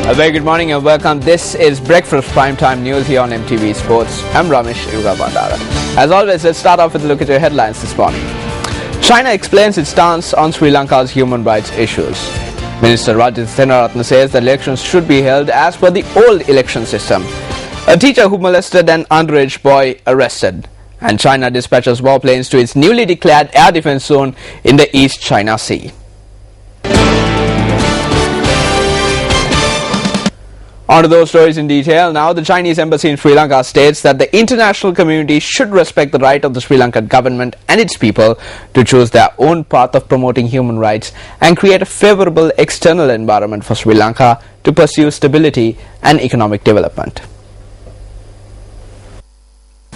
A very good morning and welcome. This is Breakfast Primetime News here on MTVsports. I'm Ramesh Bandara. As always, let's start off with a look at your headlines this morning. China explains its stance on Sri Lanka's human rights issues. Minister Rajit Senaratne says that elections should be held as per the old election system. A teacher who molested an underage boy arrested. And China dispatches warplanes to its newly declared air defense zone in the East China Sea. On to those stories in detail. Now, the Chinese embassy in Sri Lanka states that the international community should respect the right of the Sri Lankan government and its people to choose their own path of promoting human rights and create a favorable external environment for Sri Lanka to pursue stability and economic development.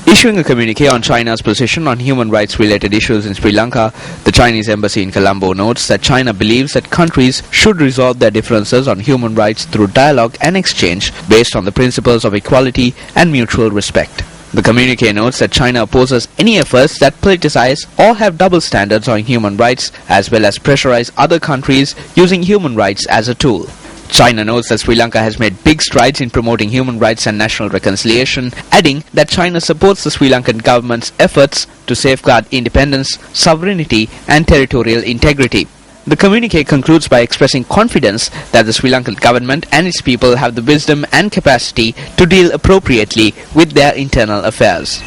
Issuing a communique on China's position on human rights-related issues in Sri Lanka, the Chinese embassy in Colombo notes that China believes that countries should resolve their differences on human rights through dialogue and exchange based on the principles of equality and mutual respect. The communique notes that China opposes any efforts that politicize or have double standards on human rights, as well as pressurize other countries using human rights as a tool. China notes that Sri Lanka has made big strides in promoting human rights and national reconciliation, adding that China supports the Sri Lankan government's efforts to safeguard independence, sovereignty and territorial integrity. The communique concludes by expressing confidence that the Sri Lankan government and its people have the wisdom and capacity to deal appropriately with their internal affairs.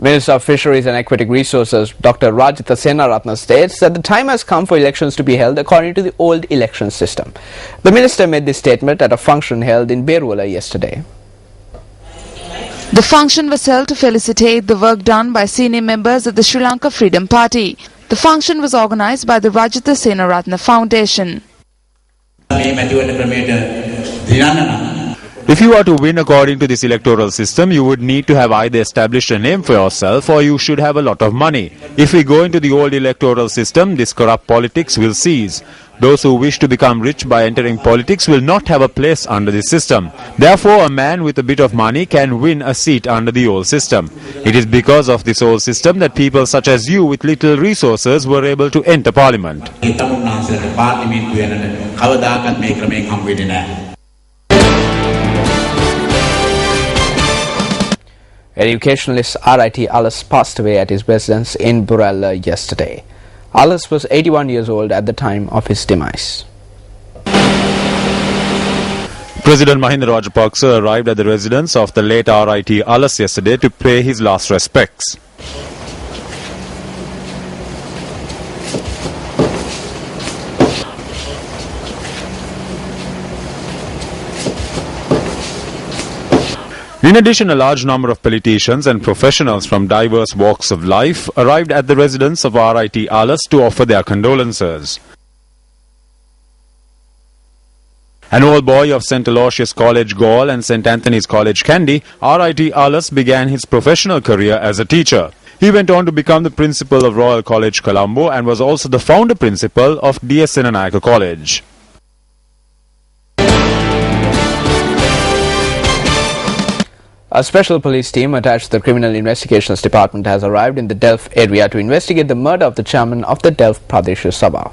Minister of Fisheries and Aquatic Resources Dr. Rajit Senaratne states that the time has come for elections to be held according to the old election system. The minister made this statement at a function held in Berula yesterday. The function was held to felicitate the work done by senior members of the Sri Lanka Freedom Party. The function was organised by the Rajit Senaratne Foundation. If you are to win according to this electoral system, you would need to have either established a name for yourself or you should have a lot of money. If we go into the old electoral system, this corrupt politics will cease. Those who wish to become rich by entering politics will not have a place under this system. Therefore, a man with a bit of money can win a seat under the old system. It is because of this old system that people such as you with little resources were able to enter parliament. Educationalist R.I.T. Alice passed away at his residence in Burella yesterday. Alice was 81 years old at the time of his demise. President Mahinda Rajapaksa arrived at the residence of the late R.I.T. Alice yesterday to pay his last respects. In addition, a large number of politicians and professionals from diverse walks of life arrived at the residence of R.I.T. Alice to offer their condolences. An old boy of St. Aloysius College, Gaul and St. Anthony's College, Kandy, R.I.T. Alice began his professional career as a teacher. He went on to become the principal of Royal College, Colombo and was also the founder principal of D.S. Senanayake College. A special police team attached to the Criminal Investigations Department has arrived in the Delft area to investigate the murder of the chairman of the Delft Pradesh Sabha.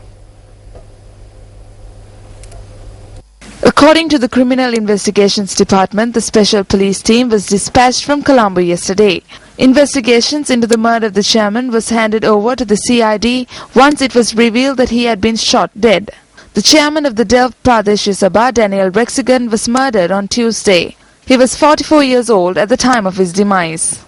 According to the Criminal Investigations Department, the special police team was dispatched from Colombo yesterday. Investigations into the murder of the chairman was handed over to the CID once it was revealed that he had been shot dead. The chairman of the Delft Pradesh Sabha, Daniel Rexigan, was murdered on Tuesday. He was 44 years old at the time of his demise.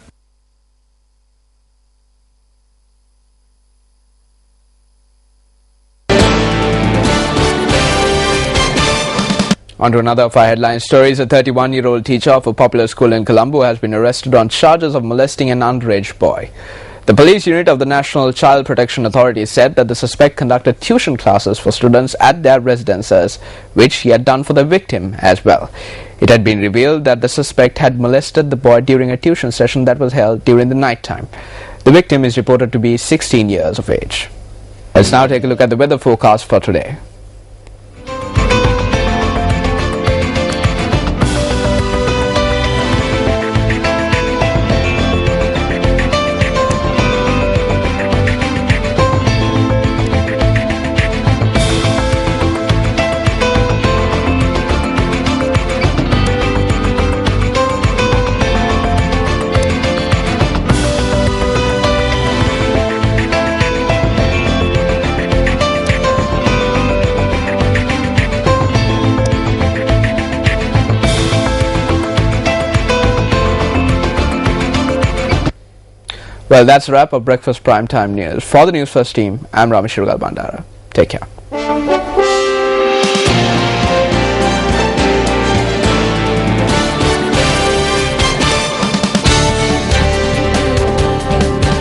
On to another of our headline stories. A 31-year-old teacher of a popular school in Colombo has been arrested on charges of molesting an underage boy. The police unit of the National Child Protection Authority said that the suspect conducted tuition classes for students at their residences, which he had done for the victim as well. It had been revealed that the suspect had molested the boy during a tuition session that was held during the night time. The victim is reported to be 16 years of age. Let's now take a look at the weather forecast for today. Well, that's a wrap of Breakfast Primetime News. For the Newsfirst team, I'm Rameshwar Bandara. Take care.